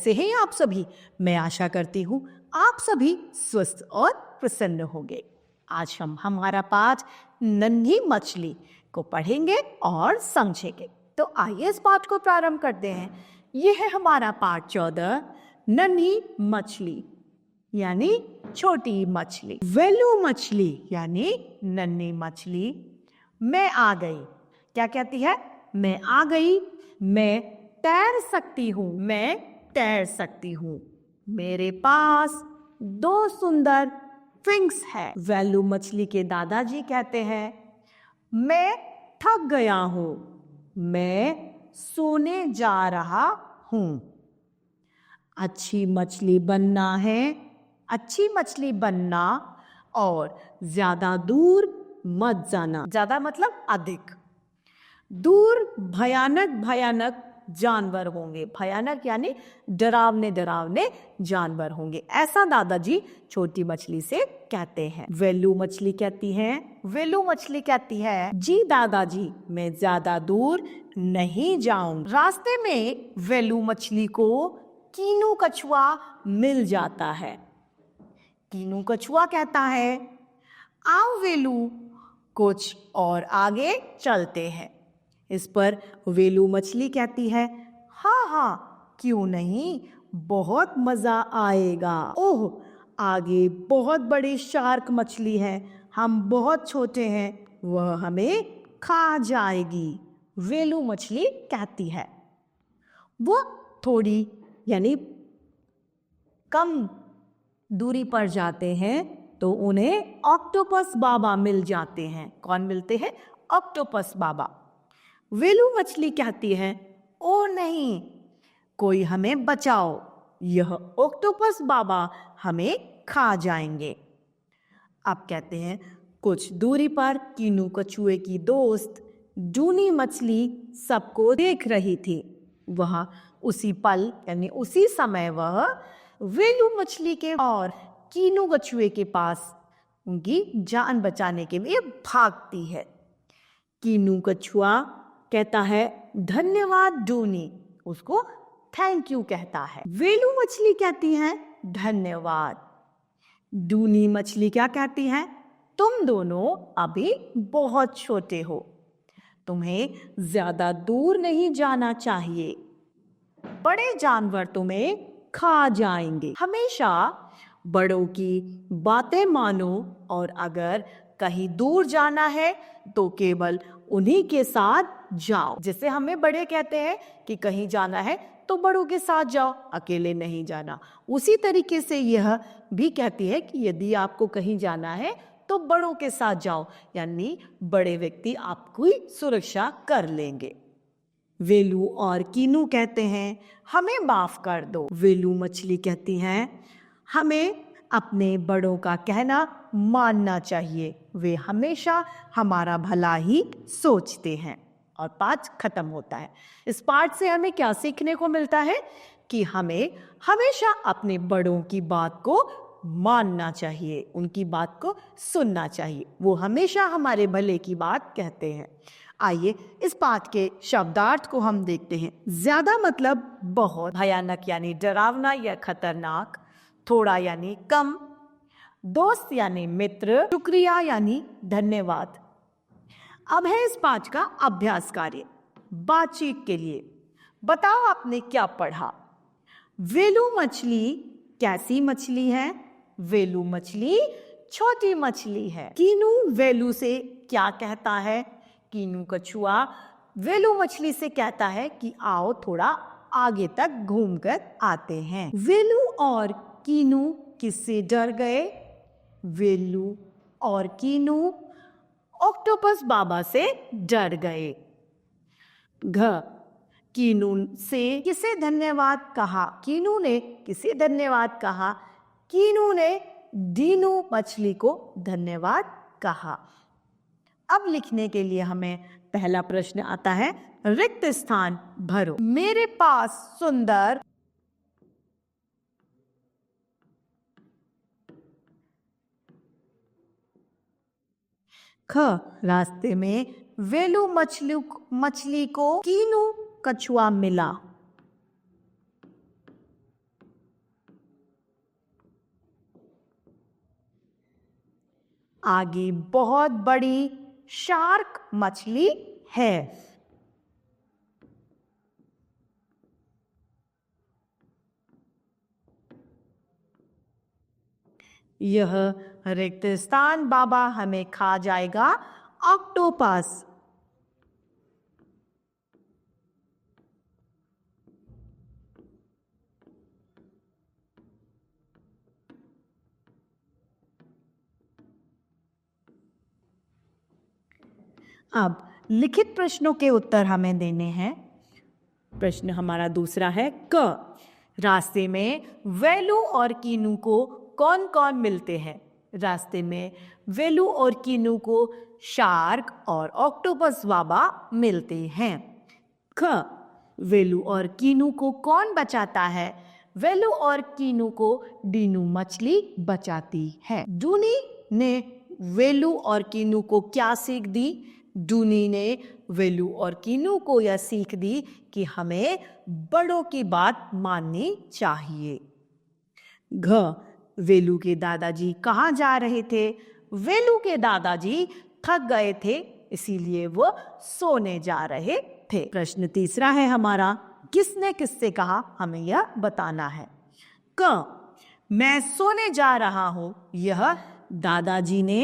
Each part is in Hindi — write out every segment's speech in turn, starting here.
कैसे हैं आप सभी? मैं आशा करती हूँ आप सभी स्वस्थ और प्रसन्न होंगे। आज हम हमारा पाठ नन्ही मछली को पढ़ेंगे और समझेंगे। तो आइए इस पाठ को प्रारंभ करते हैं। यह है हमारा पाठ 14, नन्ही मछली यानी छोटी मछली। वेलू मछली यानी नन्ही मछली मैं आ गई। क्या कहती है? मैं आ गई, मैं तैर सकती हूँ, मैं तैर सकती हूँ। मेरे पास 2 सुंदर फिंग्स है। वेलू मछली के दादाजी कहते हैं, मैं थक गया हूँ, मैं सोने जा रहा हूँ। अच्छी मछली बनना है, अच्छी मछली बनना और ज्यादा दूर मत जाना। ज्यादा मतलब अधिक। दूर भयानक भयानक जानवर होंगे। भयानक यानी डरावने डरावने जानवर होंगे, ऐसा दादाजी छोटी मछली से कहते हैं। वेलू मछली कहती है, वेलू मछली कहती है, जी दादाजी मैं ज्यादा दूर नहीं जाऊं। रास्ते में वेलू मछली को कीनू कछुआ मिल जाता है। कीनू कछुआ कहता है, आओ वेलू कुछ और आगे चलते हैं। इस पर वेलू मछली कहती है, हाँ हाँ क्यों नहीं, बहुत मजा आएगा। ओह आगे बहुत बड़ी शार्क मछली है, हम बहुत छोटे हैं, वह हमें खा जाएगी। वेलू मछली कहती है। वो थोड़ी यानी कम दूरी पर जाते हैं तो उन्हें ऑक्टोपस बाबा मिल जाते हैं। कौन मिलते हैं? ऑक्टोपस बाबा। वेलू मछली कहती है, ओ नहीं, कोई हमें बचाओ, यह ऑक्टोपस बाबा हमें खा जाएंगे। अब कहते हैं, कुछ दूरी पर कीनू कछुए की दोस्त डूनी मछली सबको देख रही थी। वह उसी पल यानी उसी समय वह वेलू मछली के और कीनू कछुए के पास उनकी जान बचाने के लिए भागती है। कीनू कछुआ कहता है, धन्यवाद डूनी, उसको थैंक यू कहता है। वेलू मछली कहती है, धन्यवाद। डूनी मछली क्या कहती है? तुम दोनों अभी बहुत छोटे हो, तुम्हें ज्यादा दूर नहीं जाना चाहिए, बड़े जानवर तुम्हें खा जाएंगे। हमेशा बड़ों की बातें मानो और अगर कहीं दूर जाना है तो केवल उन्हीं के साथ जाओ। जैसे हमें बड़े कहते हैं कि कहीं जाना है तो बड़ों के साथ जाओ, अकेले नहीं जाना। उसी तरीके से यह भी कहती है कि यदि आपको कहीं जाना है तो बड़ों के साथ जाओ, यानी बड़े व्यक्ति आपकी सुरक्षा कर लेंगे। वेलू और कीनू कहते हैं, हमें माफ कर दो। वेलू मछली कहती हैं, हमें अपने बड़ों का कहना मानना चाहिए, वे हमेशा हमारा भला ही सोचते हैं। और पाठ खत्म होता है। इस पाठ से हमें क्या सीखने को मिलता है कि हमें हमेशा अपने बड़ों की बात को मानना चाहिए, उनकी बात को सुनना चाहिए, वो हमेशा हमारे भले की बात कहते हैं। आइए इस पाठ के शब्दार्थ को हम देखते हैं। ज्यादा मतलब बहुत, भयानक यानी डरावना या खतरनाक, थोड़ा यानी कम, दोस्त यानी मित्र, शुक्रिया यानी धन्यवाद। अब है इस पाठ का अभ्यास कार्य। बातचीत के लिए बताओ आपने क्या पढ़ा। वेलू मछली कैसी मछली है? वेलू मछली छोटी मछली है। कीनू वेलू से क्या कहता है? कीनू कछुआ वेलू मछली से कहता है कि आओ थोड़ा आगे तक घूमकर आते हैं। वेलू और कीनू किससे डर गए? वेलू और कीनू ऑक्टोपस बाबा से डर गए। कीनू से किसे धन्यवाद कहा? कीनू ने किसे धन्यवाद कहा? कीनू ने डीनू मछली को धन्यवाद कहा। अब लिखने के लिए हमें पहला प्रश्न आता है, रिक्त स्थान भरो। मेरे पास सुंदर रास्ते में वेलू मछली को कीनू कछुआ मिला। आगे बहुत बड़ी शार्क मछली है। यह रिक्त स्थान बाबा हमें खा जाएगा ऑक्टोपस। अब लिखित प्रश्नों के उत्तर हमें देने हैं। प्रश्न हमारा दूसरा है क। रास्ते में वेलू और कीनू को कौन कौन मिलते हैं? रास्ते में वेलू और कीनू को शार्क और ऑक्टोपस बाबा मिलते हैं। ख। वेलू और कीनू को कौन बचाता है? वेलू और कीनू को डीनू मछली बचाती है। डूनी ने वेलू और कीनू को क्या सीख दी? डूनी ने वेलू और कीनू को यह सीख दी कि हमें बड़ों की बात माननी चाहिए। घ। वेलू के दादाजी कहाँ जा रहे थे? वेलू के दादाजी थक गए थे, इसीलिए वो सोने जा रहे थे। प्रश्न तीसरा है हमारा, किसने किससे कहा? हमें यह बताना है। क। मैं सोने जा रहा हूं, यह दादाजी ने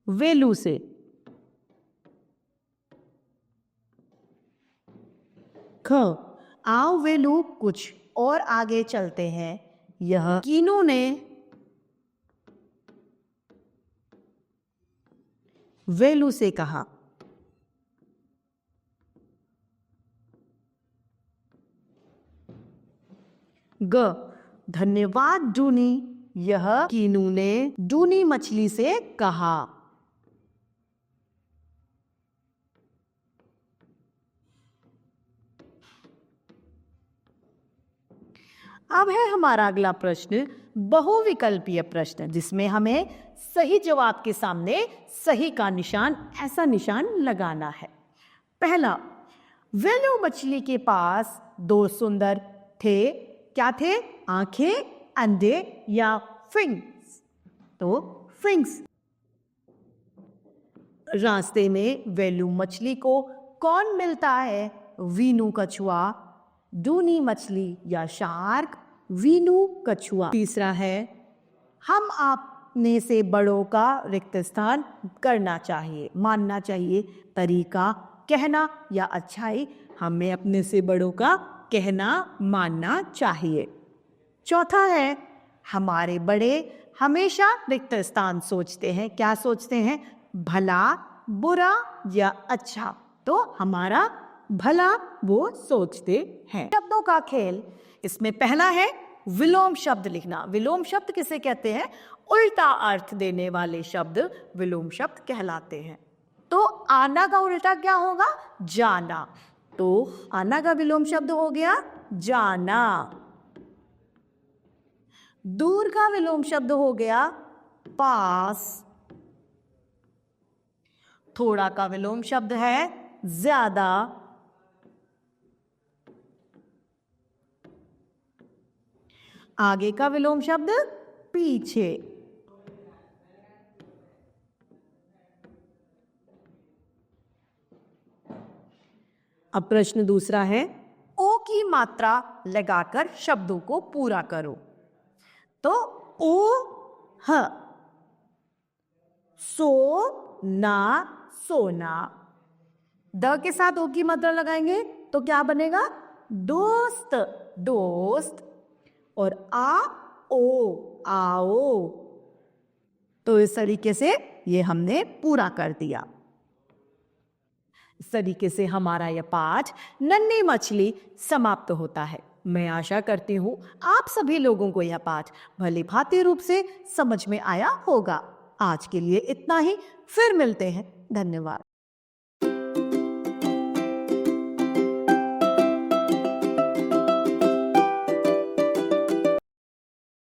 वेलू से। ख। आओ वेलू कुछ और आगे चलते हैं, यह कीनू ने वेलू से कहा। ग। धन्यवाद डूनी, यह कीनू ने डूनी मछली से कहा। अब है हमारा अगला प्रश्न बहुविकल्पीय प्रश्न, जिसमें हमें सही जवाब के सामने सही का निशान, ऐसा निशान लगाना है। पहला, वेलू मछली के पास दो सुंदर थे, क्या थे? आंखें, अंडे या फिंग्स? तो फिंग्स। रास्ते में वेलू मछली को कौन मिलता है? वीनू कछुआ, डूनी मछली या शार्क? वीनू कछुआ। तीसरा है, हम अपने से बड़ों का रिक्त स्थान करना चाहिए, मानना चाहिए। तरीका कहना या अच्छाई? हमें अपने से बड़ों का कहना मानना चाहिए। चौथा है, हमारे बड़े हमेशा रिक्त स्थान सोचते हैं, क्या सोचते हैं? भला, बुरा या अच्छा? तो हमारा भला वो सोचते हैं। शब्दों का खेल, इसमें पहला है विलोम शब्द लिखना। विलोम शब्द किसे कहते हैं? उल्टा अर्थ देने वाले शब्द विलोम शब्द कहलाते हैं। तो आना का उल्टा क्या होगा? जाना। तो आना का विलोम शब्द हो गया जाना। दूर का विलोम शब्द हो गया पास। थोड़ा का विलोम शब्द है ज्यादा। आगे का विलोम शब्द पीछे। अब प्रश्न दूसरा है, ओ की मात्रा लगाकर शब्दों को पूरा करो। तो ओ ह, सो ना सोना। द के साथ ओ की मात्रा लगाएंगे तो क्या बनेगा? दोस्त, दोस्त। और आ ओ, आओ। तो इस तरीके से ये हमने पूरा कर दिया। इस तरीके से हमारा यह पाठ नन्ही मछली समाप्त होता है। मैं आशा करती हूँ आप सभी लोगों को यह पाठ भली भांति रूप से समझ में आया होगा। आज के लिए इतना ही, फिर मिलते हैं। धन्यवाद।